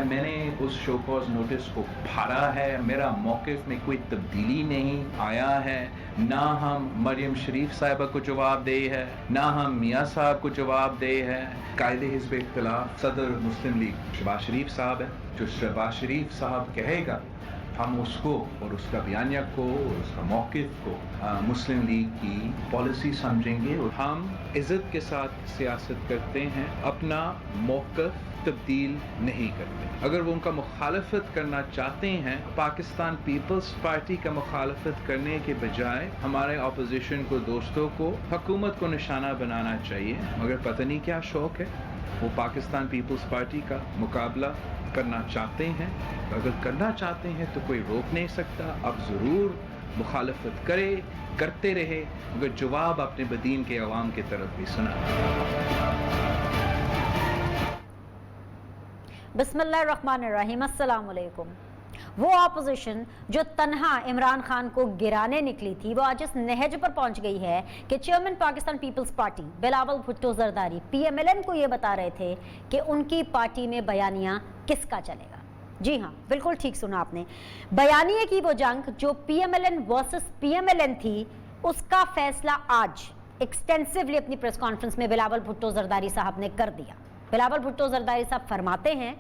میں نے اس show cause notice کو پھاڑا ہے. میرا موقف میں کوئی تبدیلی نہیں آیا ہے. نہ ہم مریم شریف صاحبہ کو جواب دے ہے، نہ ہم میاں صاحب کو جواب دے ہے. قائد حزب اختلاف صدر مسلم لیگ شہباز شریف صاحب ہے. جو شہباز شریف صاحب کہے گا ہم اس کو اور اس کا بیانیہ کو اور اس کا موقف کو مسلم لیگ کی پالیسی سمجھیں گے. اور ہم عزت کے ساتھ سیاست کرتے ہیں، اپنا موقف تبدیل نہیں کرتے. اگر وہ ان کا مخالفت کرنا چاہتے ہیں، پاکستان پیپلز پارٹی کا مخالفت کرنے کے بجائے ہمارے اپوزیشن کو، دوستوں کو، حکومت کو نشانہ بنانا چاہیے. مگر پتہ نہیں کیا شوق ہے، وہ پاکستان پیپلز پارٹی کا مقابلہ کرنا چاہتے ہیں. اگر کرنا چاہتے ہیں تو کوئی روک نہیں سکتا. اب ضرور مخالفت کرتے رہے، مگر جواب اپنے بدین کے عوام کی طرف بھی سنا. بسم اللہ الرحمن الرحیم. السلام علیکم. وہ اپوزیشن جو تنہا عمران خان کو گرانے نکلی تھی، وہ آج اس نہج پر پہنچ گئی ہے کہ chairman Pakistan Peoples Party Bilawal Bhutto Zardari P M L N کو یہ بتا رہے تھے کہ ان کی پارٹی میں بیانیہ کس کا چلے گا. جی ہاں، بالکل ٹھیک سنا آپ نے. بیانیے کی وہ جنگ جو P M L N versus P M L N تھی، اس کا فیصلہ آج ایکسٹینسولی اپنی پریس کانفرنس میں بلاول بھٹو زرداری صاحب نے کر دیا. بلاول بھٹو زرداری صاحب فرماتے ہیں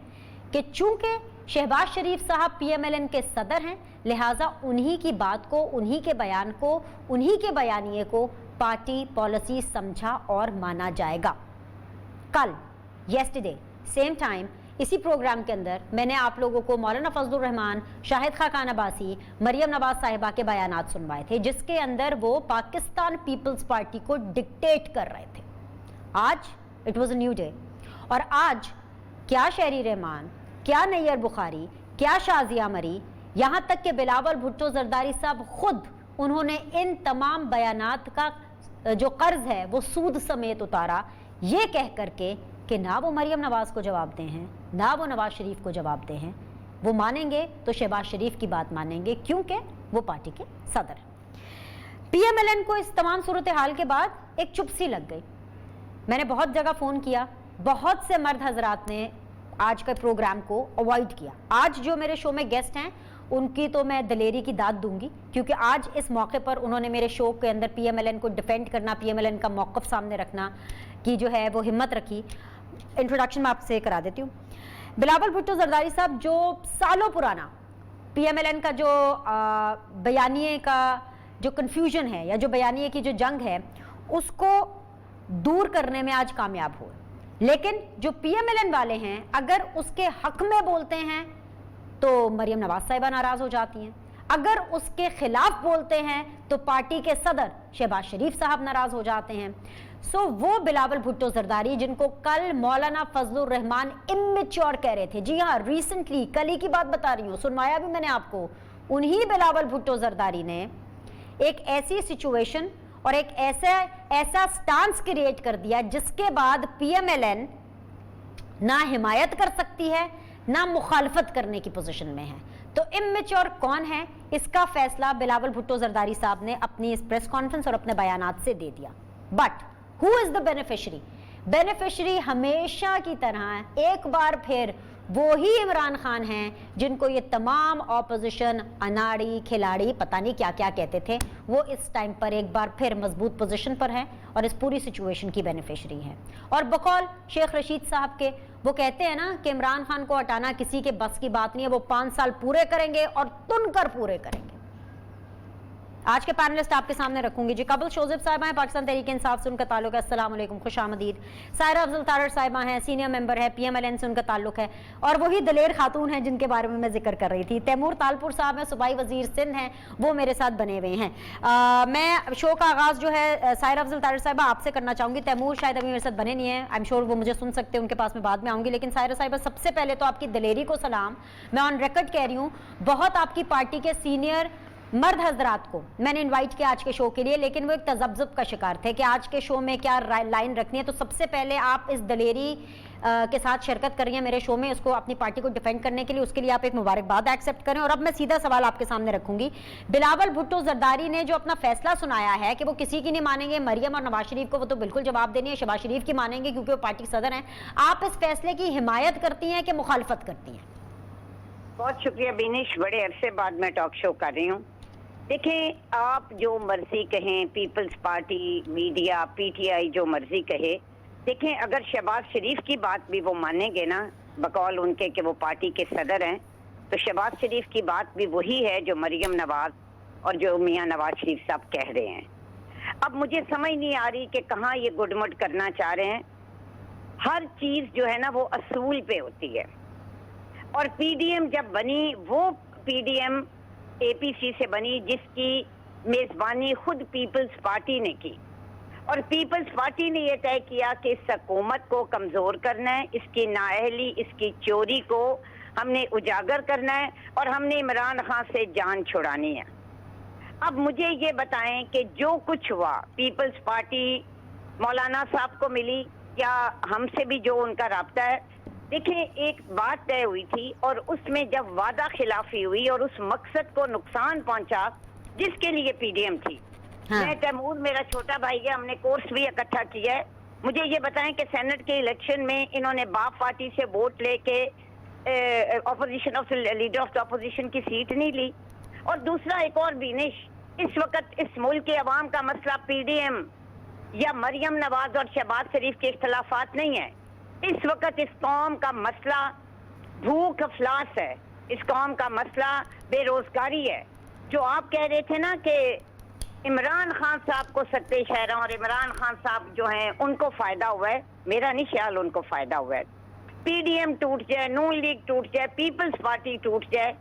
کہ چونکہ شہباز شریف صاحب پی ایم ایل این کے صدر ہیں، لہٰذا انہی کی بات کو، انہی کے بیان کو، انہی کے بیانیے کو پارٹی پالیسی سمجھا اور مانا جائے گا. کل یسٹرڈے سیم ٹائم اسی پروگرام کے اندر میں نے آپ لوگوں کو مولانا فضل الرحمان، شاہد خاقان عباسی، مریم نواز صاحبہ کے بیانات سنوائے تھے، جس کے اندر وہ پاکستان پیپلز پارٹی کو ڈکٹیٹ کر رہے تھے. آج it was a new day, اور آج کیا شہری رحمان، کیا نیر بخاری، کیا شازیہ مری، یہاں تک کہ بلاول بھٹو زرداری صاحب خود انہوں نے ان تمام بیانات کا جو قرض ہے وہ سود سمیت اتارا، یہ کہہ کر کے کہ نہ وہ مریم نواز کو جواب دے ہیں، نہ وہ نواز شریف کو جواب دے ہیں. وہ مانیں گے تو شہباز شریف کی بات مانیں گے، کیونکہ وہ پارٹی کے صدر ہیں. پی ایم ایل این کو اس تمام صورتحال کے بعد ایک چپ سی لگ گئی. میں نے بہت جگہ فون کیا، بہت سے مرد حضرات نے آج کے پروگرام کو اوائڈ کیا. آج جو میرے شو میں گیسٹ ہیں ان کی تو میں دلیری کی داد دوں گی، کیونکہ آج اس موقع پر انہوں نے میرے شو کے اندر پی ایم ایل این کو ڈیفینڈ کرنا، پی ایم ایل این کا موقف سامنے رکھنا کی جو ہے وہ ہمت رکھی. انٹروڈکشن میں آپ سے کرا دیتی ہوں. بلاول بھٹو زرداری صاحب جو سالوں پرانا پی ایم ایل این کا جو بیانیے کا جو کنفیوژن ہے یا جو بیانیے کی جو جنگ ہے اس کو دور کرنے میں آج کامیاب ہوئے. لیکن جو پی ایم ایل این والے ہیں اگر اس کے حق میں بولتے ہیں تو مریم نواز صاحبہ ناراض ہو جاتی ہیں، اگر اس کے خلاف بولتے ہیں تو پارٹی کے صدر شہباز شریف صاحب ناراض ہو جاتے ہیں. سو وہ بلاول بھٹو زرداری جن کو کل مولانا فضل الرحمان امیچور کہہ رہے تھے، جی ہاں ریسنٹلی کل ہی کی بات بتا رہی ہوں، سنوایا بھی میں نے آپ کو، انہی بلاول بھٹو زرداری نے ایک ایسی سچویشن اور ایک ایسا سٹانس کریٹ کر دیا جس کے بعد پی ایم ایل این نہ حمایت کر سکتی ہے نہ مخالفت کرنے کی پوزیشن میں ہے. تو امیچور کون ہے اس کا فیصلہ بلاول بھٹو زرداری صاحب نے اپنی اس پریس کانفرنس اور اپنے بیانات سے دے دیا. But who is the beneficiary? Beneficiary ہمیشہ کی طرح ایک بار پھر وہی عمران خان ہیں جن کو یہ تمام اپوزیشن اناڑی کھلاڑی پتہ نہیں کیا کیا کہتے تھے، وہ اس ٹائم پر ایک بار پھر مضبوط پوزیشن پر ہیں اور اس پوری سچویشن کی بینیفیشری ہیں. اور بقول شیخ رشید صاحب کے، وہ کہتے ہیں نا کہ عمران خان کو ہٹانا کسی کے بس کی بات نہیں ہے، وہ 5 سال پورے کریں گے اور تن کر پورے کریں گے. آج کے پینلسٹ آپ کے سامنے رکھوں گی. جی قبل شوزب صاحبہ ہیں، پاکستان تحریک انصاف سے ان کا تعلق ہے، السلام علیکم، خوش آمدید. سائرہ افضل تارڑ صاحبہ ہیں، سینئر ممبر ہے، پی ایم ایل این سے ان کا تعلق ہے، اور وہی دلیر خاتون ہیں جن کے بارے میں ذکر کر رہی تھی. تیمور تالپور صاحب ہیں، صوبائی وزیر سندھ ہیں، وہ میرے ساتھ بنے ہوئے ہیں. میں شو کا آغاز جو ہے سائرہ افضل تارڑ صاحبہ آپ سے کرنا چاہوں گی. تیمور شاید ابھی میرے ساتھ بنے نہیں ہیں، آئی ایم شیور وہ مجھے سن سکتے ہیں، ان کے پاس میں بعد میں آؤں گی. لیکن سائرہ صاحبہ سب سے پہلے تو آپ کی دلیری کو سلام. میں آن ریکارڈ کہہ رہی ہوں، بہت آپ کی پارٹی کے سینئر مرد حضرات کو میں نے انوائٹ کیا آج کے شو کے لیے، لیکن وہ ایک تذبذب کا شکار تھے کہ آج کے شو میں کیا لائن رکھنی ہے. تو سب سے پہلے آپ اس دلیری کے ساتھ شرکت کر رہی ہیں میرے شو میں، اس کو اپنی پارٹی کو ڈیفینڈ کرنے کے لیے، اس کے لیے آپ ایک مبارکباد ایکسیپٹ کریں. اور اب میں سیدھا سوال آپ کے سامنے رکھوں گی. بلاول بھٹو زرداری نے جو اپنا فیصلہ سنایا ہے کہ وہ کسی کی نہیں مانیں گے، مریم اور نواز شریف کو وہ تو بالکل جواب دینی ہے، شہباز شریف کی مانیں گے کیونکہ وہ پارٹی صدر ہیں، آپ اس فیصلے کی حمایت کرتی ہیں کہ مخالفت کرتی ہیں؟ بہت شکریہ بینش، بڑے عرصے بعد میں ٹاک شو کر رہی ہوں. دیکھیں، آپ جو مرضی کہیں، Peoples Party, media, P T I جو مرضی کہے، دیکھیں اگر شہباز شریف کی بات بھی وہ مانیں گے نا، بقول ان کے کہ وہ پارٹی کے صدر ہیں، تو شہباز شریف کی بات بھی وہی ہے جو مریم نواز اور جو میاں نواز شریف صاحب کہہ رہے ہیں. اب مجھے سمجھ نہیں آ رہی کہ کہاں یہ گڈمٹ کرنا چاہ رہے ہیں. ہر چیز جو ہے نا وہ اصول پہ ہوتی ہے، اور پی ڈی ایم جب بنی، وہ پی ڈی ایم اے پی سی سے بنی جس کی میزبانی خود پیپلز پارٹی نے کی، اور پیپلز پارٹی نے یہ طے کیا کہ اس حکومت کو کمزور کرنا ہے، اس کی نااہلی، اس کی چوری کو ہم نے اجاگر کرنا ہے، اور ہم نے عمران خان سے جان چھڑانی ہے. اب مجھے یہ بتائیں کہ جو کچھ ہوا پیپلز پارٹی مولانا صاحب کو ملی یا ہم سے بھی جو ان کا رابطہ ہے، دیکھیں ایک بات طے ہوئی تھی، اور اس میں جب وعدہ خلافی ہوئی اور اس مقصد کو نقصان پہنچا جس کے لیے پی ڈی ایم تھی. میں تیمور میرا چھوٹا بھائی ہے، ہم نے کورس بھی اکٹھا کیا ہے. مجھے یہ بتائیں کہ سینٹ کے الیکشن میں انہوں نے باپ پارٹی سے ووٹ لے کے opposition of leader of the opposition کی سیٹ نہیں لی. اور دوسرا ایک اور بینش، اس وقت اس ملک کے عوام کا مسئلہ پی ڈی ایم یا مریم نواز اور شہباز شریف کے اختلافات نہیں ہے. اس وقت اس قوم کا مسئلہ بھوک افلاس ہے، اس قوم کا مسئلہ بے روزگاری ہے. جو آپ کہہ رہے تھے نا کہ عمران خان صاحب کو سکتے شہراں اور عمران خان صاحب جو ہیں ان کو فائدہ ہوا ہے، میرا نہیں خیال ان کو فائدہ ہوا ہے. پی ڈی ایم ٹوٹ جائے، نون لیگ ٹوٹ جائے، پیپلز پارٹی ٹوٹ جائے،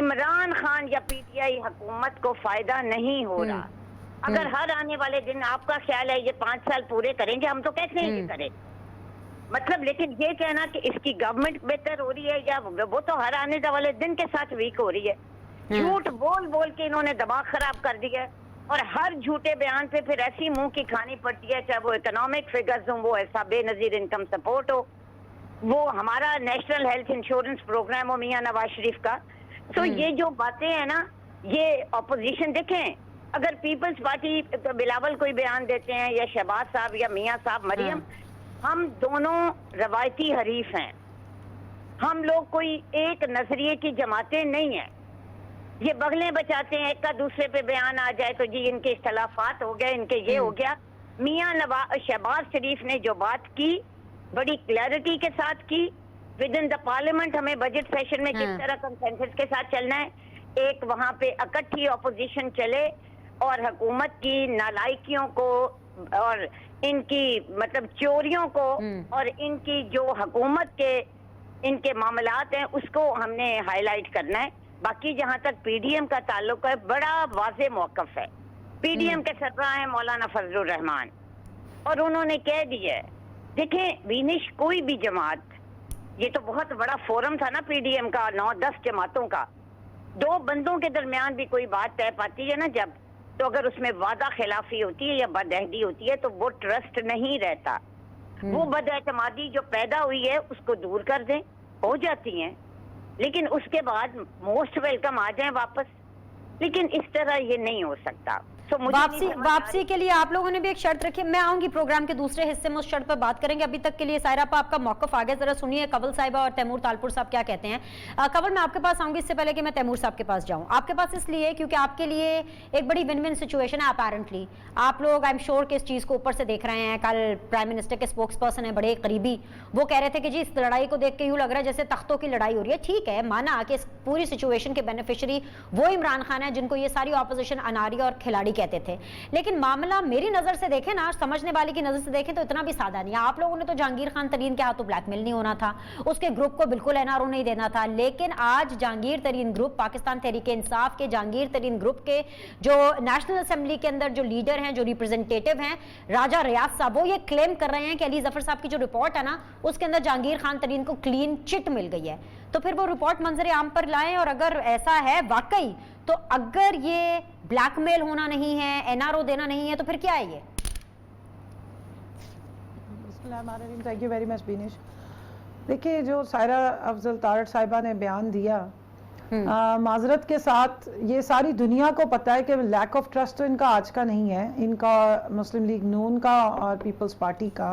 عمران خان یا پی ٹی آئی حکومت کو فائدہ نہیں ہو رہا. اگر ہر آنے والے دن آپ کا خیال ہے یہ 5 سال پورے کریں گے، ہم تو کہتے ہیں کہ کریں، مطلب، لیکن یہ کہنا کہ اس کی گورنمنٹ بہتر ہو رہی ہے یا وہ تو ہر آنے والے دن کے ساتھ ویک ہو رہی ہے. جھوٹ بول بول کے انہوں نے دماغ خراب کر دیا ہے، اور ہر جھوٹے بیان پہ پھر ایسی منہ کی کھانی پڑتی ہے، چاہے وہ اکنامک فگرز ہوں، وہ ایسا بے نظیر انکم سپورٹ ہو، وہ ہمارا نیشنل ہیلتھ انشورنس پروگرام ہو میاں نواز شریف کا. تو یہ جو باتیں ہیں نا، یہ اپوزیشن، دیکھیں اگر پیپلز پارٹی بلاول کوئی بیان دیتے ہیں یا شہباز صاحب یا میاں صاحب، مریم، ہم دونوں روایتی حریف ہیں. ہم لوگ کوئی ایک نظریے کی جماعتیں نہیں ہیں. یہ بغلیں بچاتے ہیں، ایک کا دوسرے پہ بیان آ جائے تو جی ان کے اختلافات ہو گئے، ان کے یہ ہو گیا. میاں شہباز شریف نے جو بات کی بڑی کلیئرٹی کے ساتھ کی. ود ان دا پارلیمنٹ ہمیں بجٹ سیشن میں کس طرح کنسنسس کے ساتھ چلنا ہے، ایک وہاں پہ اکٹھی اپوزیشن چلے اور حکومت کی نالائکیوں کو اور ان کی مطلب چوریوں کو اور ان کی جو حکومت کے ان کے معاملات ہیں اس کو ہم نے ہائی لائٹ کرنا ہے. باقی جہاں تک پی ڈی ایم کا تعلق ہے، بڑا واضح موقف ہے. پی ڈی ایم کے سربراہ ہیں مولانا فضل الرحمان، اور انہوں نے کہہ دیا ہے، دیکھیں وینش، کوئی بھی جماعت، یہ تو بہت بڑا فورم تھا نا پی ڈی ایم کا، 9-10 جماعتوں کا، 2 بندوں کے درمیان بھی کوئی بات طے پاتی ہے نا جب، تو اگر اس میں وعدہ خلافی ہوتی ہے یا بدعہدی ہوتی ہے تو وہ ٹرسٹ نہیں رہتا. وہ بد اعتمادی جو پیدا ہوئی ہے اس کو دور کر دیں، ہو جاتی ہیں، لیکن اس کے بعد موسٹ ویلکم آ جائیں واپس. لیکن اس طرح یہ نہیں ہو سکتا. واپسی کے لیے آپ لوگوں نے بھی ایک شرط رکھی. میں آؤں گی پروگرام کے دوسرے حصے میں، اس شرط پر بات کریں گے. ابھی تک کے لیے سائرہ آپ کا موقف آگے ذرا سنیے کنول صاحبہ اور تیمور تالپور صاحب کیا کہتے ہیں. کنول، میں آپ کے پاس آؤں گی، اس سے پہلے کہ میں تیمور صاحب کے پاس جاؤں. آپ کے پاس اس لیے کیونکہ آپ کے لیے ایک بڑی ون ون سچویشن ہے اپیرنٹلی. آپ لوگ آئی ایم شیور کہ اس چیز کو اوپر سے دیکھ رہے ہیں. کل پرائم منسٹر کے اسپوکس پرسن ہیں بڑے قریبی، وہ کہہ رہے تھے کہ جی اس لڑائی کو دیکھ کے یوں لگ رہا ہے جیسے تختوں کی لڑائی ہو رہی ہے. ٹھیک ہے، مانا کہ اس پوری سچویشن کے بینیفیشری وہ عمران خان ہے جن کو یہ ساری اپوزیشن اناری اور کھلاڑی کہتے تھے. لیکن معاملہ میری نظر سے دیکھیں نا، سمجھنے والے کی نظر سے دیکھیں تو اتنا بھی سادہ نہیں ہے. آپ لوگوں نے تو جہانگیر خان ترین کے ہاتھوں بلیک میل نہیں ہونا تھا، اس کے گروپ کو بالکل این آر او نہیں دینا تھا. لیکن آج جہانگیر ترین گروپ، پاکستان تحریک انصاف کے جہانگیر ترین گروپ کے جو نیشنل اسمبلی کے اندر جو لیڈر ہیں، جو ریپرزنٹیٹیو ہیں، راجہ ریاض صاحب، وہ یہ کلیم کر رہے ہیں کہ علی ظفر صاحب کی جو رپورٹ ہے نا، اس کے اندر جہانگیر خان ترین کو کلین چٹ مل گئی ہے. تو پھر وہ رپورٹ منظر عام پر لائیں، اور اگر ایسا ہے واقعی तो अगर ये ब्लैकमेल होना नहीं है, एनआरओ देना नहीं है, तो फिर क्या है ये? Thank you very much Beenish. देखिए, जो सायरा अफजल तारड़ साहिबा ने बयान दिया, माजरत के साथ ये सारी दुनिया को पता है कि लैक ऑफ ट्रस्ट तो इनका आज का नहीं है, इनका मुस्लिम लीग नून का और पीपल्स पार्टी का।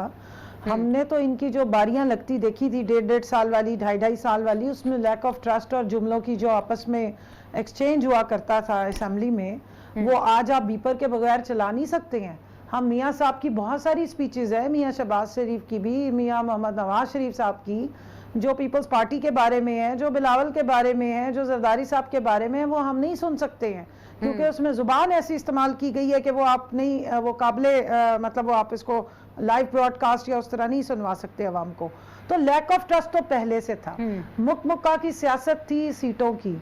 हमने तो इनकी जो बारियां लगती देखी थी 1.5 साल वाली, 2.5 साल वाली, उसमें लैक ऑफ ट्रस्ट और जुमलों की जो आपस में एक्सचेंज हुआ करता था असेंबली में, वो आज आप बीपर के बगैर चला नहीं सकते हैं। हम मियाँ साहब की बहुत सारी स्पीचेस है, मियाँ शहबाज शरीफ की भी, मियाँ मोहम्मद नवाज शरीफ साहब की, जो पीपल्स पार्टी के बारे में है, जो बिलावल के बारे में है, जो जरदारी साहब के बारे में है, वो हम नहीं सुन सकते हैं, क्योंकि उसमें जुबान ऐसी इस्तेमाल की गई है कि वो आप नहीं, वो काबिले मतलब वो आप इसको लाइव ब्रॉडकास्ट या उस तरह नहीं सुनवा सकते अवाम को। तो लैक ऑफ ट्रस्ट तो पहले से था। मुक्का की सियासत थी सीटों की।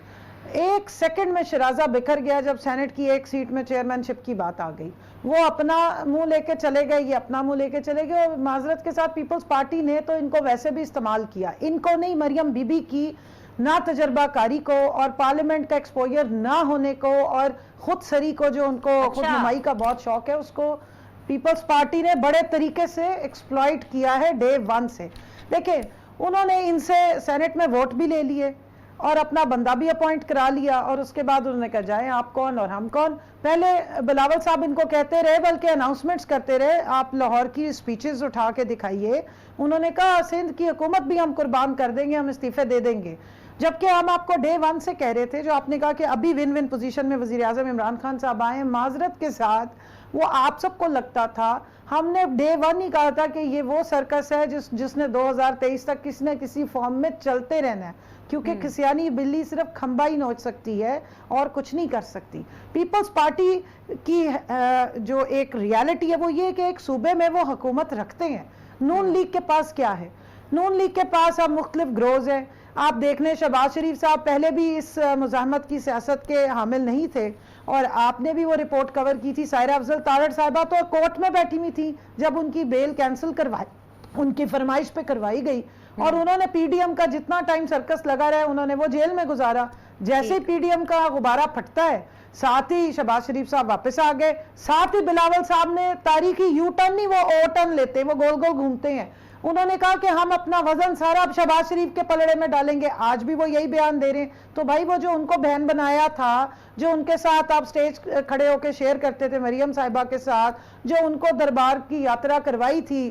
एक सेकंड में शराजा बिखर गया जब सेनेट की एक सीट में चेयरमैनशिप की बात आ गई। वो अपना मुंह लेके चले गए, ये अपना मुंह लेके चले गए, और माजरत के साथ पीपल्स पार्टी ने तो इनको वैसे भी इस्तेमाल किया, इनको नहीं, मरियम बीबी की ना तजर्बाकारी को और पार्लियामेंट का एक्सपोजर ना होने को और खुद सरी को, जो उनको खुद नुमाई का बहुत शौक है, उसको पीपल्स पार्टी ने बड़े तरीके से एक्सप्लॉइट किया है डे 1 से। देखिए, उन्होंने इनसे सेनेट में वोट भी ले लिए और अपना बंदा भी अपॉइंट करा लिया, और उसके बाद उन्होंने कहा जाए आप कौन और हम कौन। पहले बिलावल साहब इनको कहते रहे, बल्कि अनाउंसमेंट्स करते रहे, आप लाहौर की स्पीचेस उठा के दिखाइए। उन्होंने कहा सिंध की हुकूमत भी हम कुर्बान कर देंगे, हम इस्तीफे दे देंगे, जबकि हम आपको डे 1 से कह रहे थे, जो आपने कहा कि अभी विन विन पोजीशन में वजीर आजम इमरान खान साहब आए। माजरत के साथ वो आप सबको लगता था, हमने डे 1 ही कहा था कि ये वो सर्कस है जिसने 2023 तक किसी न किसी फॉर्म में चलते रहना है, क्योंकि खिसियानी बिल्ली सिर्फ खंबा ही नोच सकती है और कुछ नहीं कर सकती। पीपल्स पार्टी की जो एक रियलिटी है वो ये कि एक सूबे में वो हुकूमत रखते हैं। नून लीग के पास क्या है? नून लीग के पास अब मुख्तलिफ ग्रोज है। आप देख लें, शहबाज शरीफ साहब पहले भी इस मुज़ाहमत की सियासत के हामिल नहीं थे, और आपने भी वो रिपोर्ट कवर की थी। सायरा अफजल तारड़ साहिबा तो कोर्ट में बैठी हुई थी जब उनकी बेल कैंसिल करवाई, उनकी फरमाइश पे करवाई गई, और उन्होंने पीडीएम का जितना टाइम सर्कस लगा रहा है उन्होंने वो जेल में गुजारा। जैसे ही पीडीएम का गुब्बारा फटता है, साथ ही शहबाज शरीफ साहब वापस आ गए, साथ ही बिलावल साहब ने तारीखी यू टर्न नहीं, वो ओ टर्न लेते हैं, वो गोल गोल घूमते हैं। उन्होंने कहा कि हम अपना वजन सारा अब शहबाज शरीफ के पलड़े में डालेंगे। आज भी वो यही बयान दे रहे हैं। तो भाई, वो जो उनको बहन बनाया था, जो उनके साथ आप स्टेज खड़े होकर शेयर करते थे मरियम साहिबा के साथ, जो उनको दरबार की यात्रा करवाई थी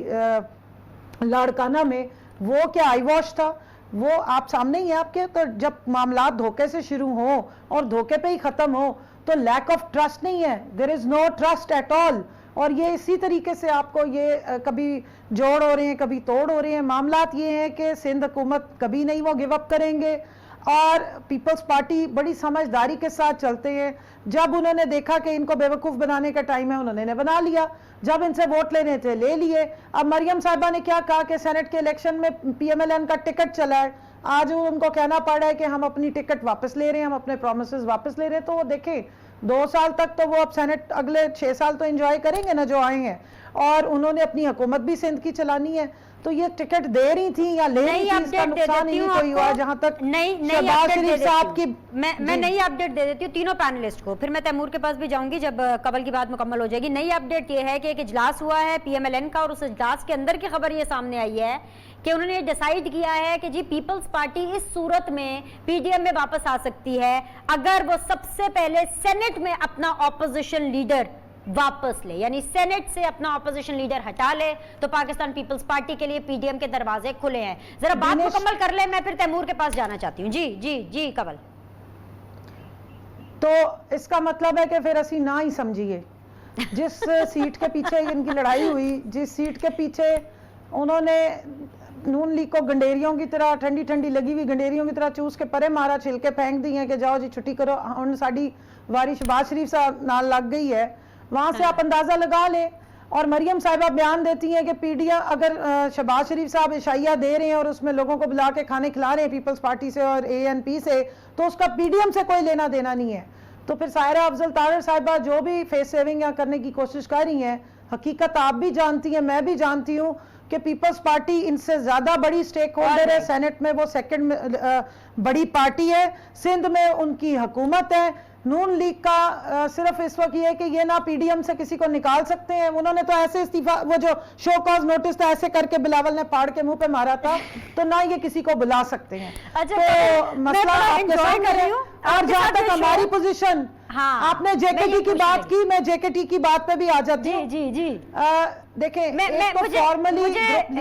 लाड़काना में, वो क्या आई वॉश था? वो आप सामने ही है आपके। तो जब मामला धोखे से शुरू हो और धोखे पे ही खत्म हो, तो लैक ऑफ ट्रस्ट नहीं है, there is no trust at all. और ये इसी तरीके से आपको ये कभी जोड़ हो रहे हैं, कभी तोड़ हो रहे हैं। मामलात ये हैं कि सिंध हुकूमत कभी नहीं वो गिव अप करेंगे, और पीपल्स पार्टी बड़ी समझदारी के साथ चलते हैं। जब उन्होंने देखा कि इनको बेवकूफ़ बनाने का टाइम है, उन्होंने बना लिया। जब इनसे वोट लेने थे, ले लिए। अब मरियम साहिबा ने क्या कहा कि सेनेट के इलेक्शन में पीएमएलएन का टिकट चला है, आज उनको कहना पड़ रहा है कि हम अपनी टिकट वापस ले रहे हैं, हम अपने प्रोमिसेस वापस ले रहे हैं। तो वो देखें, 2 साल तक तो वो अब सेनेट अगले 6 साल तो एंजॉय करेंगे ना जो आए हैं, और उन्होंने अपनी हुकूमत भी सिंध की चलानी है। तो ये टिकट दे रही थी या ले रही थी, इसका नुकसान ही कोई हुआ। जहां तक शहबाज शरीफ साहब की, मैं नई अपडेट दे देती हूँ तीनों पैनलिस्ट को, फिर मैं तैमूर के पास भी जाऊंगी जब कबल की बात मुकम्मल हो जाएगी। नई अपडेट ये है कि एक इजलास हुआ है पीएमएलएन का, और उस इजलास के अंदर की खबर ये सामने आई है कि उन्होंने डिसाइड किया है कि जी पीपल्स पार्टी इस सूरत में पीडीएम में वापस आ सकती है अगर वो सबसे पहले सेनेट में अपना ऑपोजिशन लीडर वापस ले, यानी सेनेट से अपना ऑपोजिशन लीडर हटा ले, तो पाकिस्तान पीपल्स पार्टी के लिए पीडीएम के दरवाजे खुले हैं। जरा बात मुकम्मल कर ले, मैं फिर तैमूर के पास जाना चाहती हूँ। जी जी जी कबल। तो इसका मतलब है कि फिर असी ना ही समझिए, जिस सीट के पीछे इनकी लड़ाई हुई, जिस सीट के पीछे उन्होंने नून लीग को गंडेरियों की तरह, ठंडी ठंडी लगी हुई गंडेरियों की तरह चूस के परे मारा, छिलके फेंक दिए कि जाओ जी छुट्टी करो, उन साड़ी वारी शहबाज शरीफ साहब नाल लग गई है, वहां से आप अंदाजा लगा ले। और मरियम साहिबा बयान देती हैं कि पीडीएम, अगर शहबाज शरीफ साहब इशाइया दे रहे हैं और उसमें लोगों को बुला के खाने खिला रहे हैं पीपल्स पार्टी से और एएनपी से, तो उसका पीडीएम से कोई लेना देना नहीं है। तो फिर सायरा अफजल तारड़ साहिबा जो भी फेस सेविंग करने की कोशिश कर रही हैं, हकीकत आप भी जानती हैं, मैं भी जानती हूँ कि पीपल्स पार्टी इनसे ज्यादा बड़ी स्टेक होल्डर है। सेनेट में वो सेकंड बड़ी पार्टी है, सिंध में उनकी हुकूमत है, नून लीग का सिर्फ इस वक्त ये है कि ये ना पीडीएम से किसी को निकाल सकते हैं, उन्होंने तो ऐसे इस्तीफा, वो जो शो कॉज नोटिस था ऐसे करके बिलावल ने फाड़ के मुंह पे मारा था, तो ना ये किसी को बुला सकते हैं। तो मसला आपके सामने है। और जहां तक हमारी पोजीशन, हाँ, आपने जेकेटी की बात की, मैं जेकेटी की बात पे भी आ जाती हूँ। जी जी जी, देखिए मुझे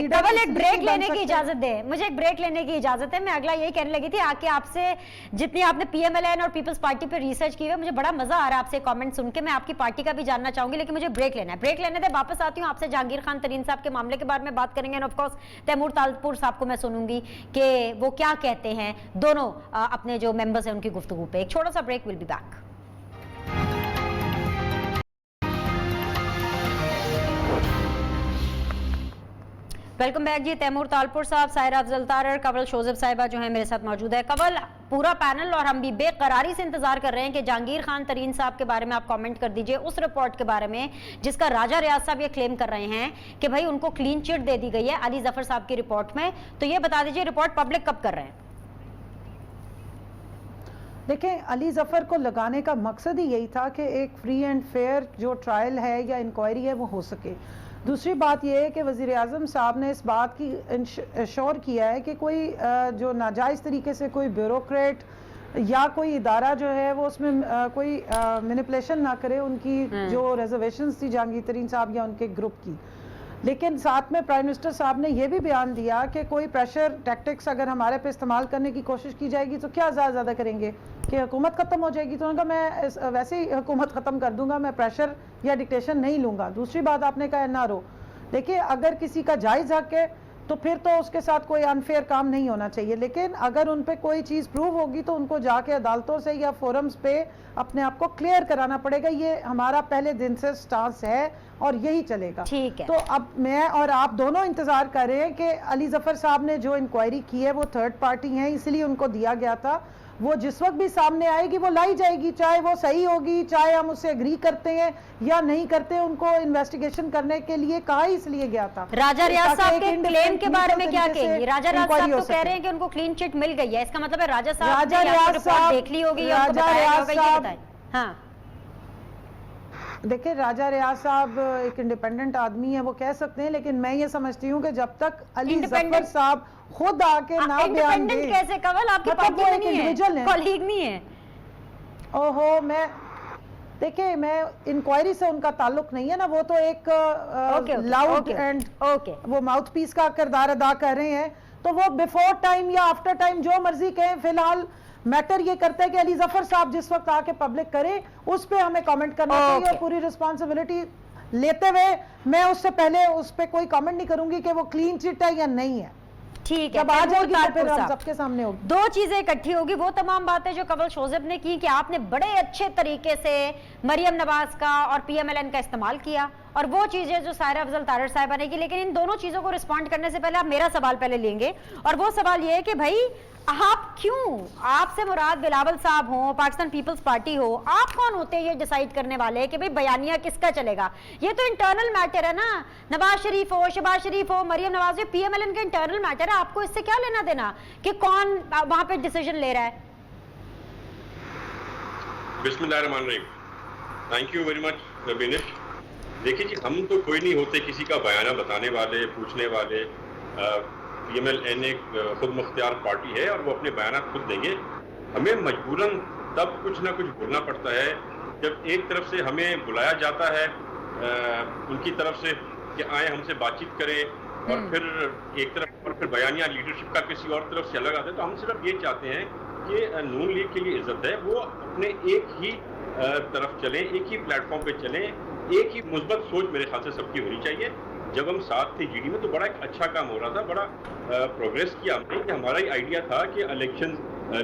कवल एक ब्रेक लेने की इजाजत दे, मुझे एक ब्रेक लेने की इजाजत है। मैं अगला यही कहने लगी थी आके आपसे, जितनी आपने पीएमएलएन और पीपल्स पार्टी पे रिसर्च की है, मुझे बड़ा मजा आ रहा है आपसे कमेंट सुन के। मैं आपकी पार्टी का भी जानना चाहूंगी, लेकिन मुझे ब्रेक लेना है। ब्रेक लेने दे, वापस आती हूँ आपसे। जहांगीर खान तरीन साहब के मामले के बारे में बात करेंगे, and of course Taimur Talpur साहब को मैं सुनूंगी कि वो क्या कहते हैं दोनों अपने जो मेंबर्स हैं उनकी गुफ्तगू पे। एक छोटा सा break, will be back. Welcome back जी। तैमूर तालपुर साहब, सायरा अफजल तारर, कवल शोजेब साहिबा जो है मेरे साथ मौजूद है। कवल, पूरा पैनल और हम भी बेकरारी से इंतजार कर रहे हैं कि जहांगीर खान तरीन साहब के बारे में आप कमेंट कर दीजिए उस रिपोर्ट के बारे में जिसका राजा रियाज साहब ये क्लेम कर रहे हैं कि भाई उनको क्लीन चिट दे दी गई है अली जफर साहब की रिपोर्ट में। तो ये बता दीजिए रिपोर्ट पब्लिक कब कर रहे हैं? देखें, अली जफर को लगाने का मकसद ही यही था कि एक फ्री एंड फेयर जो ट्रायल है या इंक्वायरी है वो हो सके। दूसरी बात यह है कि वज़ीर आज़म साहब ने इस बात की इंश्योर किया है कि कोई जो नाजायज़ तरीके से कोई ब्यूरोक्रेट या कोई इदारा जो है वो उसमें कोई मैनिपुलेशन ना करे उनकी जो रिजर्वेशंस थी जहांगीर तरीन साहब या उनके ग्रुप की। लेकिन साथ में प्राइम मिनिस्टर साहब ने यह भी बयान दिया कि कोई प्रेशर टैक्टिक्स अगर हमारे पे इस्तेमाल करने की कोशिश की जाएगी तो क्या ज़्यादा करेंगे कि हुकूमत ख़त्म हो जाएगी। तो उन्होंने कहा मैं वैसे ही हुकूमत ख़त्म कर दूंगा, मैं प्रेशर या डिक्टेशन नहीं लूँगा। दूसरी बात आपने कहा एनआरओ, देखिए अगर किसी का जायज़ हक है तो फिर तो उसके साथ कोई अनफेयर काम नहीं होना चाहिए, लेकिन अगर उन पे कोई चीज़ प्रूव होगी तो उनको जाके अदालतों से या फोरम्स पे अपने आप को क्लियर कराना पड़ेगा। ये हमारा पहले दिन से स्टांस है और यही चलेगा। ठीक है। तो अब मैं और आप दोनों इंतजार कर रहे हैं कि अली जफर साहब ने जो इंक्वायरी की है वो थर्ड पार्टी है, इसलिए उनको दिया गया था। वो जिस वक्त भी सामने आएगी वो लाई जाएगी, चाहे वो सही होगी, चाहे हम उससे एग्री करते हैं या नहीं करते। उनको इन्वेस्टिगेशन करने के लिए कहा ही इसलिए गया था। राजा रियाज साहब के क्लेम के बारे में क्या कहेंगे? राजा रियाज साहब तो कह रहे हैं कि उनको क्लीन चिट मिल गई है, इसका मतलब है राजा साहब ने रिपोर्ट देख ली होगी या उनको बताया होगा, ये बताएं। हाँ, देखिए राजा रियाज साहब एक इंडिपेंडेंट आदमी है, वो कह सकते हैं, लेकिन मैं ये समझती हूँ कि जब तक अली जफर साहब खुद आके ना बयान दे। कैसे कवल, आपकी पार्टी में नहीं है, कॉलीग नहीं है? ओहो, मैं देखिए मैं इंक्वायरी से उनका ताल्लुक नहीं है ना, वो तो एक लाउड एंड वो माउथ पीस का किरदार अदा कर रहे हैं। तो वो बिफोर टाइम या आफ्टर टाइम जो मर्जी कहें, फिलहाल मैटर ये करता है कि अली जफर साहब जिस वक्त आके पब्लिक करे उस पे हमें कमेंट करना चाहिए और पूरी रिस्पॉन्सिबिलिटी लेते हुए मैं उससे पहले उस पे कोई कमेंट नहीं करूंगी कि वो क्लीन चिट है या नहीं है। ठीक है, जब आ जाएगी तो फिर हम सबके सामने होगी। दो चीजें इकट्ठी होगी, वो तमाम बातें जो कवल शोजेब ने की कि आपने बड़े अच्छे तरीके से मरियम नवाज का और पीएमएलएन का इस्तेमाल किया, और वो चीजें जो सायरा अफजल तारर साहिबा ने की। लेकिन इन दोनों चीजों को रिस्पॉन्ड करने से पहले आप मेरा सवाल पहले लेंगे, और वो सवाल ये है कि भाई आप क्यों, आपसे मुराद बिलावल साहब हो, पाकिस्तान पीपल्स पार्टी हो, आप कौन होते हैं ये डिसाइड करने वाले कि भाई बयानिया किसका चलेगा? ये तो इंटरनल मैटर है ना। नवाज शरीफ हो, शहबाज शरीफ हो, मरियम नवाज हो, पीएमएलएन का इंटरनल मैटर है। आपको इससे क्या लेना देना कि कौन वहां पे डिसीजन ले रहा है? बिस्मिल्लाहिर्रहमानिर्रहीम। Thank you very much बिनिश। देखिए जी, हम तो कोई नहीं होते किसी का बयाना बताने वाले, पूछने वाले। पीएमएलएन एक खुद मुख्तियार पार्टी है और वो अपने बयान खुद देंगे। हमें मजबूरन तब कुछ ना कुछ बोलना पड़ता है जब एक तरफ से हमें बुलाया जाता है उनकी तरफ से कि आए हमसे बातचीत करें, और फिर एक तरफ और फिर बयानिया लीडरशिप का किसी और तरफ से अलग आता है। तो हम सिर्फ ये चाहते हैं कि नून लीग के लिए इज्जत है, वो अपने एक ही तरफ चलें, एक ही प्लेटफॉर्म पे चलें, एक ही मुस्बत सोच मेरे ख्याल से सबकी होनी चाहिए। जब हम साथ थे जीडी में तो बड़ा एक अच्छा काम हो रहा था, बड़ा प्रोग्रेस किया हमने। कि हमारा ही आइडिया था कि इलेक्शन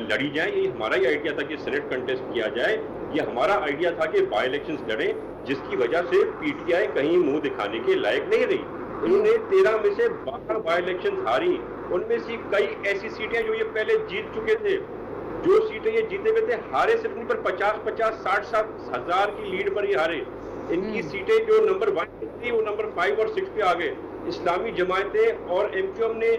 लड़ी जाए, ये हमारा ही आइडिया था कि सेनेट कंटेस्ट किया जाए, ये हमारा आइडिया था कि बाई इलेक्शंस लड़ें, जिसकी वजह से पीटीआई कहीं मुंह दिखाने के लायक नहीं रही। उन्होंने 13 में से 12 बाई इलेक्शन हारी, उनमें से कई ऐसी सीटें जो ये पहले जीत चुके थे। जो सीटें ये जीते हुए थे, हारे सिर्फ उन पर 50-50, 60-60 हजार की लीड पर ही हारे। इनकी सीटें जो नंबर 1 थी वो नंबर 5 और 6 पे आ गए। इस्लामी जमायतें और एमक्यूएम ने,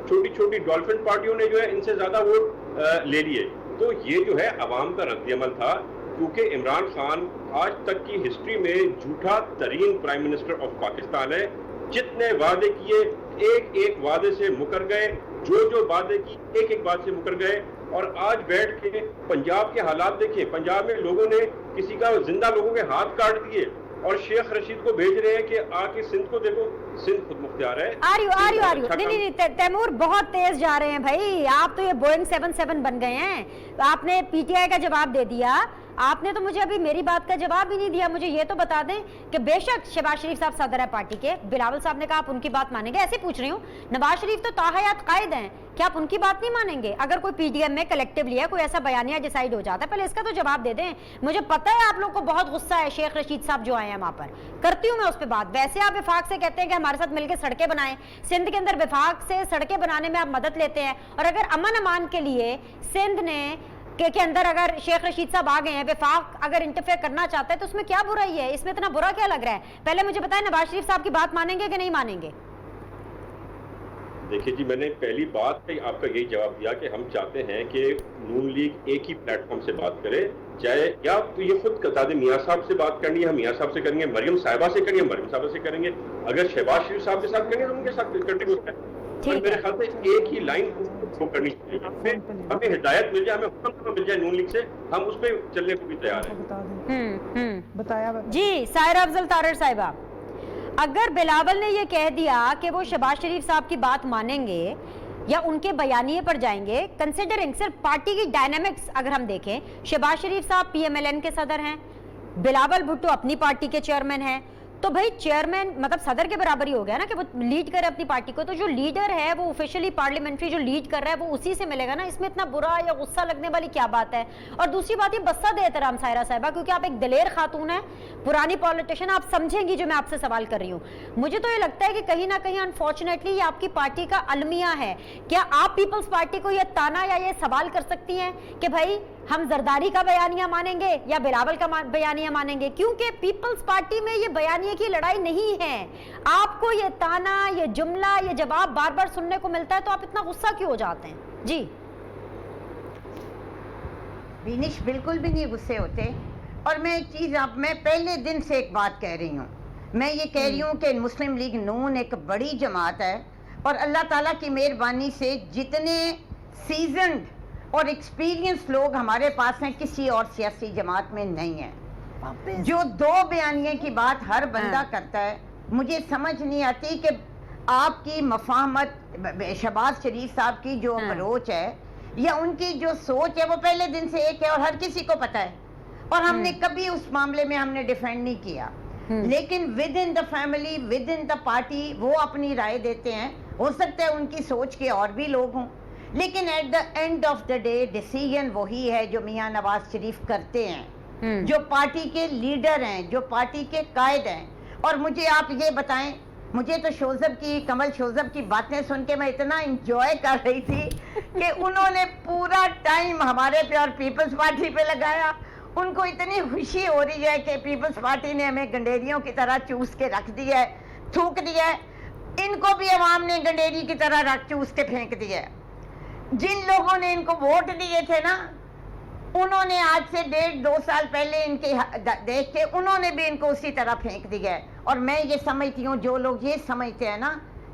छोटी छोटी डॉल्फिन पार्टियों ने जो है इनसे ज्यादा वोट ले लिए। तो ये जो है अवाम का रद्द अमल था کیونکہ عمران خان آج تک کی ہسٹری میں جھوٹا ترین پرائم منسٹر آف پاکستان ہے. جتنے وعدے کیے ایک ایک وعدے سے مکر گئے, جو وعدے کی ایک ایک بات سے مکر گئے. اور آج بیٹھ کے پنجاب کے حالات دیکھیں, پنجاب میں لوگوں نے کسی کا زندہ لوگوں کے ہاتھ کاٹ دیے اور شیخ رشید کو بھیج رہے ہیں کہ آ کے سندھ کو دیکھو, سندھ خود مختار ہے. آ رہی ہو نہیں تیمور بہت تیز جا رہے ہیں بھائی, آپ تو یہ بوئنگ 77 بن گئے ہیں. آپ نے پی ٹی آئی کا جواب دے دیا, آپ نے تو مجھے ابھی میری بات کا جواب ہی نہیں دیا. مجھے یہ تو بتا دیں کہ بے شک شہباز شریف صاحب صدر ہے پارٹی کے, بلاول صاحب نے کہا آپ ان کی بات مانیں گے, ایسے پوچھ رہی ہوں. نواز شریف تو تاحیات قائد ہیں, کیا آپ ان کی بات نہیں مانیں گے؟ اگر کوئی پی ڈی ایم میں کلیکٹیولی ہے کوئی ایسا بیانیہ ڈیسائیڈ ہو جاتا ہے, پہلے اس کا تو جواب دے دیں. مجھے پتہ ہے آپ لوگ کو بہت غصہ ہے شیخ رشید صاحب جو آئے ہیں وہاں پر, کرتی ہوں میں اس پہ بات. ویسے آپ وفاق سے کہتے ہیں کہ ہمارے ساتھ مل کے سڑکیں بنائیں, سندھ کے اندر وفاق سے سڑکیں بنانے میں آپ مدد لیتے ہیں, اور اگر امن امان کے لیے سندھ نے کے اندر اگر شیخ رشید صاحب آ گئے ہیں, وفاق اگر انٹرفیئر کرنا چاہتا ہے تو اس میں کیا برائی ہے؟ اس میں اتنا برا کیا لگ رہا ہے؟ پہلے مجھے بتائیں نواز شریف صاحب کی بات مانیں گے کہ نہیں مانیں گے؟ دیکھیے جی, میں نے پہلی بات پہ آپ کا یہی جواب دیا کہ ہم چاہتے ہیں کہ نون لیگ ایک ہی پلیٹ فارم سے بات کرے, چاہے یا تو یہ خود بتا دیں میاں صاحب سے بات کرنی ہے ہم میاں صاحب سے کریں گے, مریم صاحبہ سے کریں گے مریم صاحبہ سے کریں گے, اگر شہباز شریف صاحب کے ساتھ کریں گے تو ان کے ساتھ کنٹینیو کریں. میرے خیال سے ایک ہی لائن کو کرنی چاہیے, ہمیں ہدایت مل جائے, ہمیں حکم مل جائے نون لیگ سے, ہم اس پہ چلنے کو بھی تیار ہیں. بتایا جی سائرہ افضل تارڑ صاحبہ, اگر بلاول نے یہ کہہ دیا کہ وہ شہباز شریف صاحب کی بات مانیں گے یا ان کے بیانیے پر جائیں گے, کنسیڈرنگ صرف پارٹی کی ڈائنامکس اگر ہم دیکھیں, شہباز شریف صاحب پی ایم ایل این کے صدر ہیں, بلاول بھٹو اپنی پارٹی کے چیئرمین ہیں, تو بھائی چیئرمین مطلب صدر کے برابر ہی ہو گیا نا کہ وہ لیڈ کرے اپنی پارٹی کو, تو جو لیڈر ہے وہ آفیشلی پارلیمنٹری جو لیڈ کر رہا ہے وہ اسی سے ملے گا نا. اس میں اتنا برا یا غصہ لگنے والی کیا بات ہے؟ اور دوسری بات یہ بسا دے احترام سائرہ صاحبہ, کیونکہ آپ ایک دلیر خاتون ہیں, پرانی پولیٹیشین, آپ سمجھیں گی جو میں آپ سے سوال کر رہی ہوں. مجھے تو یہ لگتا ہے کہ کہیں نہ کہیں انفارچونیٹلی یہ آپ کی پارٹی کا المیہ ہے. کیا آپ پیپلز پارٹی کو یہ تانا یا یہ سوال کر سکتی ہیں کہ بھائی ہم زرداری کا بیانیہ مانیں گے یا بلاول کا بیانیہ مانیں گے؟ کیونکہ پیپلز پارٹی میں یہ بیانیے کی لڑائی نہیں ہے. آپ کو یہ تانا, یہ جملہ, یہ جواب بار بار سننے کو ملتا ہے تو آپ اتنا غصہ کیوں ہو جاتے ہیں؟ جی بینش بالکل بھی نہیں غصے ہوتے. اور میں ایک چیز میں پہلے دن سے ایک بات کہہ رہی ہوں, میں یہ کہہ رہی ہوں کہ مسلم لیگ نون ایک بڑی جماعت ہے, اور اللہ تعالیٰ کی مہربانی سے جتنے سیزنڈ اور ایکسپیرینس لوگ ہمارے پاس ہیں کسی اور سیاسی جماعت میں نہیں ہیں. جو دو بیانیے کی بات ہر بندہ کرتا ہے, مجھے سمجھ نہیں آتی کہ آپ کی مفاہمت شہباز شریف صاحب کی جو اپروچ ہے یا ان کی جو سوچ ہے وہ پہلے دن سے ایک ہے اور ہر کسی کو پتہ ہے, اور ہم نے کبھی اس معاملے میں ہم نے ڈیفینڈ نہیں کیا. لیکن with in the family, with in the party وہ اپنی رائے دیتے ہیں. ہو سکتا ہے ان کی سوچ کے اور بھی لوگ ہوں, لیکن at the end of the day decision وہی ہے جو میاں نواز شریف کرتے ہیں, جو پارٹی کے لیڈر ہیں, جو پارٹی کے قائد ہیں. اور مجھے آپ یہ بتائیں, مجھے تو شوذب کی, کمل شوذب کی باتیں سن کے میں اتنا انجوائے کر رہی تھی کہ انہوں نے پورا ٹائم ہمارے پہ اور پیپلز پارٹی پہ لگایا. ان کو اتنی خوشی ہو رہی ہے کہ پیپلز پارٹی نے ہمیں گنڈیریوں کی طرح چوس کے رکھ دیا ہے, تھوک دیا ہے. ان کو بھی عوام نے گنڈیری کی طرح رکھ چوس کے پھینک دیا ہے. جن لوگوں نے ان کو ووٹ دیے تھے نا, انہوں نے آج سے 1.5-2 سال پہلے ان کے دیکھ کے انہوں نے بھی ان کو اسی طرح پھینک دیا ہے. اور میں یہ سمجھتی ہوں جو لوگ یہ سمجھتے ہیں نا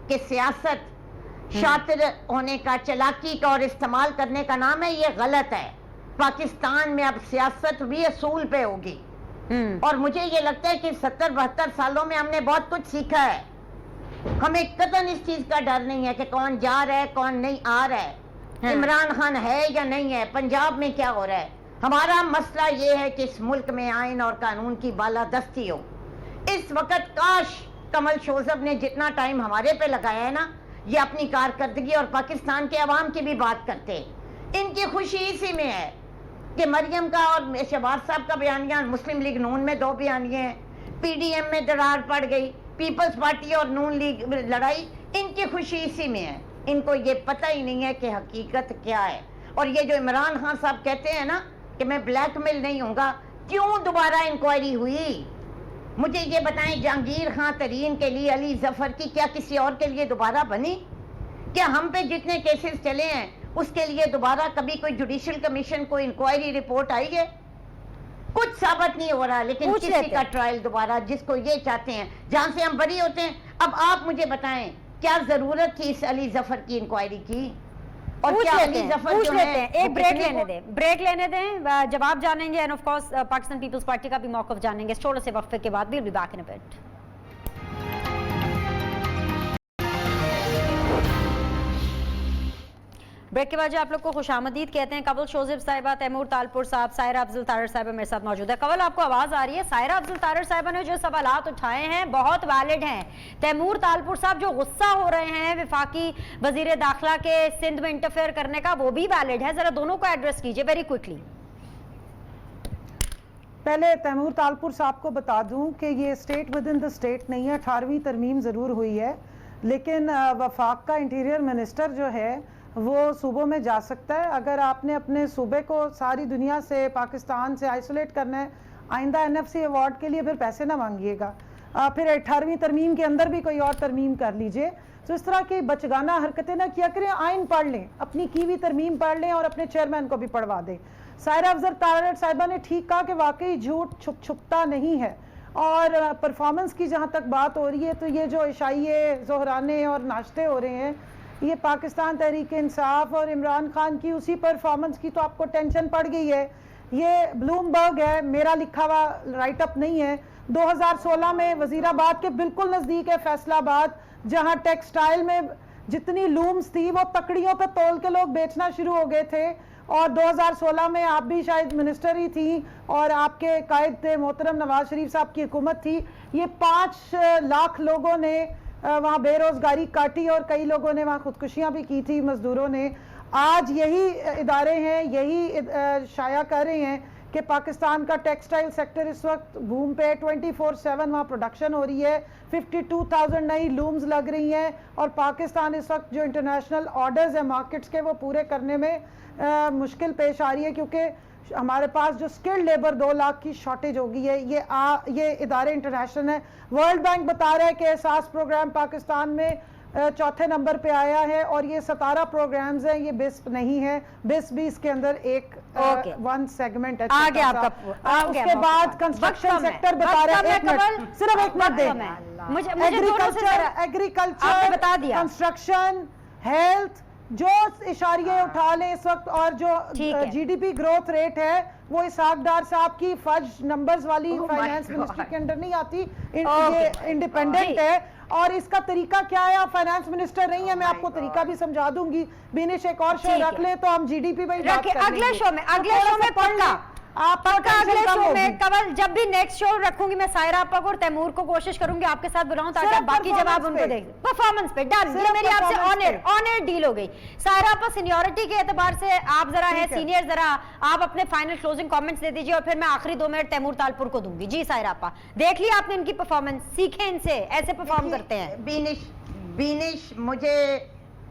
کہ سیاست شاطر ہونے کا, چلاکی کا اور استعمال کرنے کا نام ہے, یہ غلط ہے. پاکستان میں اب سیاست بھی اصول پہ ہوگی, اور مجھے یہ لگتا ہے کہ 70-72 سالوں میں ہم نے بہت کچھ سیکھا ہے. ہمیں قطعاً اس چیز کا ڈر نہیں ہے کہ کون جا رہا ہے کون نہیں آ رہا ہے, عمران خان ہے یا نہیں ہے, پنجاب میں کیا ہو رہا ہے. ہمارا مسئلہ یہ ہے کہ اس ملک میں آئین اور قانون کی بالادستی ہو. اس وقت کاش کمل شوذب نے جتنا ٹائم ہمارے پہ لگایا ہے نا, یہ اپنی کارکردگی اور پاکستان کے عوام کی بھی بات کرتے. ان کی خوشی اسی میں ہے کہ مریم کا اور شہباز صاحب کا بیانیہ, مسلم لیگ نون میں 2 بیانیے ہیں, پی ڈی ایم میں درار پڑ گئی, پیپلز پارٹی اور نون لیگ لڑائی, ان کی خوشی اسی میں ہے. ان کو یہ پتہ ہی نہیں ہے کہ حقیقت کیا ہے. اور یہ جو عمران خان صاحب کہتے ہیں نا کہ میں بلیک میل نہیں ہوں گا, کیوں دوبارہ انکوائری ہوئی؟ مجھے یہ بتائیں, جہانگیر خان ترین کے لیے علی ظفر کی کیا کسی اور کے لیے دوبارہ بنی؟ کیا ہم پہ جتنے کیسز چلے ہیں اس کے لیے دوبارہ کبھی کوئی جوڈیشل کمیشن کو انکوائری رپورٹ آئی ہے؟ कुछ साबित नहीं हो रहा, लेकिन पूछ किसी लेते का हैं। ट्रायल दोबारा, जिसको ये चाहते हैं जहां से हम बरी होते हैं। अब आप मुझे बताएं, क्या जरूरत थी इस अली जफर की इंक्वायरी की? और पूछ क्या लेते अली हैं, जफर पूछ जो लेते है हैं, वो एक ब्रेक कितने लेने को- दें, ब्रेक लेने दें, जवाब जानेंगे and of course Pakistan Peoples Party का भी मौक़िफ़ जानेंगे छोटे से वक्फे के बाद। Will be back in a bit. Break के बाद जो आप लोग को खुशामदीद कहते हैं। कवल शोज़िब साहिबा, तैमूर तालपुर साहब, सायरा अफजल तारड़ साहिबा मेरे साथ मौजूद है। कवल, आपको आवाज़ आ रही है? सायरा अफजल तारड़ साहिबा ने जो सवालात उठाए हैं बहुत वैलिड हैं। तैमूर तालपुर साहब जो गुस्सा हो रहे हैं वफाकी वजीर दाखिला के सिंध में इंटरफेयर करने का, वो भी वैलिड है। ज़रा दोनों को एड्रेस कीजिए वेरी क्विकली। पहले तैमूर तालपुर साहब को बता दूं कि ये state with in the state नहीं है, 18वीं तरमीम ज़रूर हुई है, लेकिन वफाक का इंटीरियर मिनिस्टर जो है वो सूबों में जा सकता है। अगर आपने अपने सूबे को सारी दुनिया से, पाकिस्तान से आइसोलेट करना है, आइंदा NFC अवार्ड के लिए फिर पैसे ना मांगिएगा, फिर 18वीं तरमीम के अंदर भी कोई और तरमीम कर लीजिए। तो इस तरह की बचगाना हरकतें ना किया करें, आइन पढ़ लें, अपनी की हुई तरमीम पढ़ लें और अपने चेयरमैन को भी पढ़वा दें। सायरा अफजल तारड़ साहिबा ने ठीक कहा कि वाकई झूठ छुपता नहीं है। और परफॉर्मेंस की जहाँ तक बात हो रही है, तो ये जो इशाइये, ज़ोहराने और नाश्ते हो रहे हैं, ये पाकिस्तान तहरीक इंसाफ और इमरान खान की उसी परफॉर्मेंस की तो आपको टेंशन पड़ गई है। ये ब्लूमबर्ग है, मेरा लिखा हुआ राइट अप नहीं है। 2016 में वजीराबाद के बिल्कुल नज़दीक है फैसलाबाद, जहाँ टेक्सटाइल में जितनी लूम्स थी वो तकड़ियों पे तोल के लोग बेचना शुरू हो गए थे। और 2016 में आप भी शायद मिनिस्टर ही थी और आपके कायद थे मोहतरम नवाज शरीफ साहब की हुकूमत थी। ये 5 लाख लोगों ने वहाँ बेरोजगारी काटी और कई लोगों ने वहाँ खुदकुशियाँ भी की थी, मजदूरों ने। आज यही इदारे हैं, यही शाया कर रहे हैं कि पाकिस्तान का टेक्सटाइल सेक्टर इस वक्त बूम पे 24/7 वहाँ प्रोडक्शन हो रही है, 52,000 नई लूम्स लग रही हैं और पाकिस्तान इस वक्त जो इंटरनेशनल ऑर्डर्स हैं मार्केट्स के वो पूरे करने में मुश्किल पेश आ रही है, क्योंकि हमारे पास जो स्किल्ड लेबर 2 लाख की शॉर्टेज हो गई है। ये इदारे इंटरनेशनल है। वर्ल्ड बैंक बता रहा है कि एहसास प्रोग्राम पाकिस्तान में 4थे नंबर पे आया है और ये 17 प्रोग्राम्स हैं, ये बिस्प नहीं है। बिस्प भी इसके अंदर एक वन सेगमेंट है। आगे आपका उसके बाद कंस्ट्रक्शन सेक्टर बता रहा है, सिर्फ एक मिनट दें मुझे एग्रीकल्चर बता दिया, कंस्ट्रक्शन, हेल्थ, जो इशारिये उठा लें इस वक्त, और जो GDP ग्रोथ रेट है वो इसहाक डार साहब की फर्ज नंबर्स वाली फाइनेंस मिनिस्ट्री के अंडर नहीं आती, ये इंडिपेंडेंट है। और इसका तरीका क्या है, आप फाइनेंस मिनिस्टर नहीं है, मैं आपको तरीका भी समझा दूंगी। बिनिश एक और शो रख ले तो हम GDP पे बात करेंगे। अगले शो में पक्का अगले शो में कवल, जब भी नेक्स्ट शो रखूंगी मैं सायरा आपा को और तैमूर को कोशिश करूंगी आपके साथ बुलाऊं ताकि आप बाकी जवाब उनको दें। परफॉर्मेंस पे डन, ये मेरी आपसे ऑनर डील हो गई। सायरा आपा सीनियरिटी के एतबार से आप जरा है सीनियर, जरा आप अपने फाइनल क्लोजिंग कमेंट्स दे दीजिए और फिर मैं आखिरी 2 मिनट तैमूर तालपुर को दूंगी। जी सायरा आपा, देख लिया आपने इनकी परफॉर्मेंस, सीखें इनसे, ऐसे परफॉर्म करते हैं। बीनिश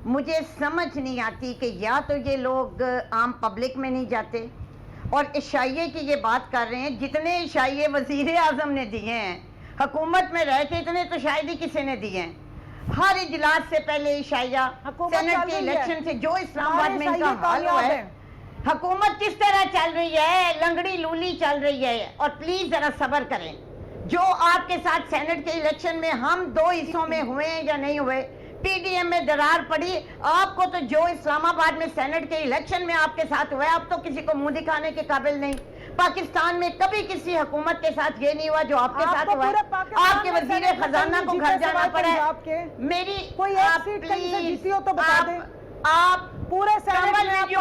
मुझे समझ नहीं आती कि या तो ये लोग आम पब्लिक में नहीं जाते और इशाइये की ये बात कर रहे हैं। जितने इशाइये वजीर आजम ने दिए हैं हुकूमत में रह के, इतने तो शायद ही किसी ने दिए हैं। हर इजलास से पहले इशाइया, सेनेट के इलेक्शन से जो इस्लामाबाद में इनका हाल हुआ है, हुकूमत किस तरह चल रही है, लंगड़ी लूली चल रही है। और प्लीज जरा सब्र करें। जो आपके साथ सेनेट के इलेक्शन में हम 2 हिस्सों में हुए हैं या नहीं हुए, PDM में दरार पड़ी, आपको तो जो इस्लामाबाद में सेनेट के इलेक्शन में आपके साथ हुआ है, आप तो किसी को मुंह दिखाने के काबिल नहीं। पाकिस्तान में कभी किसी हुकूमत के साथ ये नहीं हुआ जो आपके साथ हुआ है। आपके वजीर खजाना को घर जाना पड़ा है। मेरी कोई एक सीट कहीं से जीती हो तो बता दें। आप पूरे कवल में जो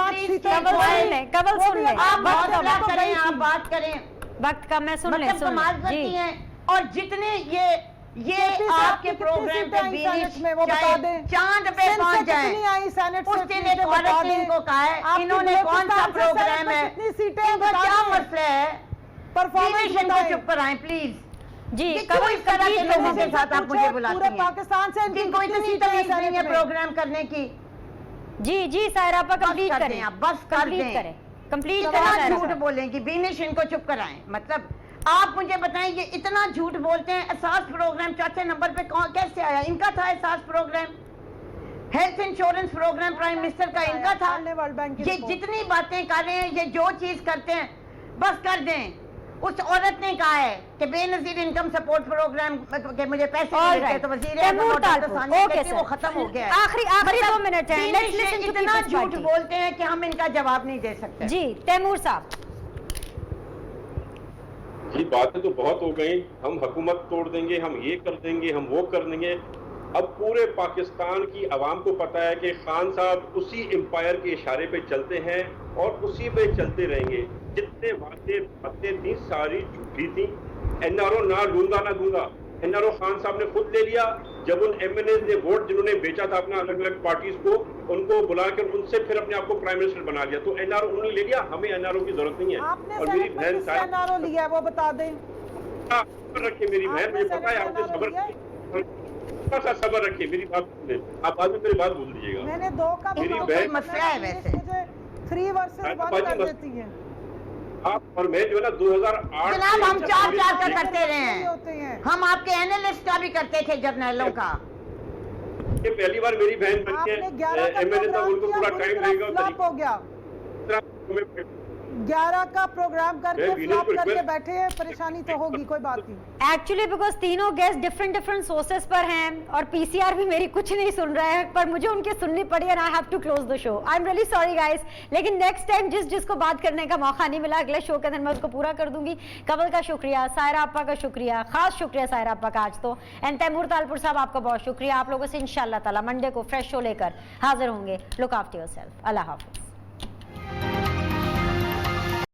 कवल सुन ले, आप बात करें, वक्त का मैं सुन ले, कमाल करती हैं। और जितने ये आपके प्रोग्राम पे चांद पे पहुंच जाए, उस दिन एक औरत ने इनको कहा है, इन्होंने कौन सा प्रोग्राम है, इनका क्या मसला है, परफॉर्मेंस इनको चुप कराएं प्लीज। जी क्यों इस तरह के लोगों के साथ आप मुझे बुलाती हैं, पाकिस्तान से जिनको इतनी तमीज नहीं है प्रोग्राम करने की। जी सायरा आपा कंप्लीट करें, आप बस कंप्लीट करें, कंप्लीट इतना करें। झूठ बोलेंगी बीनिश, इनको चुप कराएं। मतलब आप मुझे बताएं, ये इतना झूठ बोलते हैं। एहसास प्रोग्राम 4थे नंबर पे कैसे आया? इनका था Ehsaas programme. Health insurance programme prime minister का इनका था। ये जितनी बातें कर रहे हैं, ये जो चीज करते हैं बस कर दें। उस औरत ने कहा है कि बेनजीर इनकम सपोर्ट प्रोग्राम के मुझे पैसे All मिलते right. तो वजीर तैमूर आज़म तालपुर, सानिया okay, कहती है वो sir. खत्म हो गया है। आखिरी 2 मिनट हैं. Let's बीनिश listen to इतना People's झूठ Party. बोलते हैं कि हम इनका जवाब नहीं दे सकते। जी तैमूर साहब. जी बातें तो बहुत हो गई, हम हुकूमत तोड़ देंगे, हम ये कर देंगे, हम वो कर देंगे। अब पूरे पाकिस्तान की आवाम को पता है कि खान साहब उसी एम्पायर के इशारे पे चलते हैं और उसी पे चलते रहेंगे। जितने बातें थी सारी झूठी थी। एनआरओ ना दूंगा। एनआरओ खान साहब ने खुद ले लिया। जब उन एमएनए ने वोट जिन्होंने बेचा था अपना अलग अलग पार्टीज को, उनको बुलाकर उनसे फिर अपने आप को प्राइम मिनिस्टर बना लिया। तो एनआरओ उन्होंने ले लिया, हमें एनआरओ की जरूरत नहीं है। आपने और मेरी बहन एनआरओ लिया है वो बता दें। सबर रखिए मेरी बहन, मुझे पता है आपने सबर थोड़ा सा सबर रखिए, मेरी बात सुनिए। आप बाद में मेरी बात भूल दीजिएगा। मैंने 2 का मेरी बताया, बहन- मसला है वैसे। मुझे 3 वर्सेस 1 कर देती है। आप और मैं जो है ना 2008 जनाब हम 4 का करते रहे नहीं हैं, होते हैं। हम आपके एनालिस्ट का भी करते थे जर्नलों का। ये पहली बार मेरी बहन बन के आपने 11 का एमएनए तक प्रोग्राम उनको किया, पूरा पूरी टाइम तरह लगेगा। फ्लॉप हो गया। 11 का प्रोग्राम करके मैं फ्लॉप विनेश करके पर- बैठे हैं, परेशानी तो होगी, कोई बात नहीं। एक्चुअली बिकॉज तीनों गेस्ट डिफरेंट सोर्सेज पर हैं और पीसीआर भी मेरी कुछ नहीं सुन रहा है, पर मुझे उनकी सुननी पड़ी and I have to close the show. I am really sorry guys, लेकिन नेक्स्ट टाइम जिसको बात करने का मौका नहीं मिला अगले शो के दिन मैं उसको पूरा कर दूंगी। कवल का शुक्रिया, सायरा अप्पा का शुक्रिया, खास शुक्रिया सायरा अप्पा का आज तो, एंड तैमूर तालपुर साहब आपका बहुत शुक्रिया। आप लोगों से इंशाल्लाह ताला मंडे को फ्रेश शो लेकर हाजिर होंगे। Look after yourself. अल्लाह हाफिज।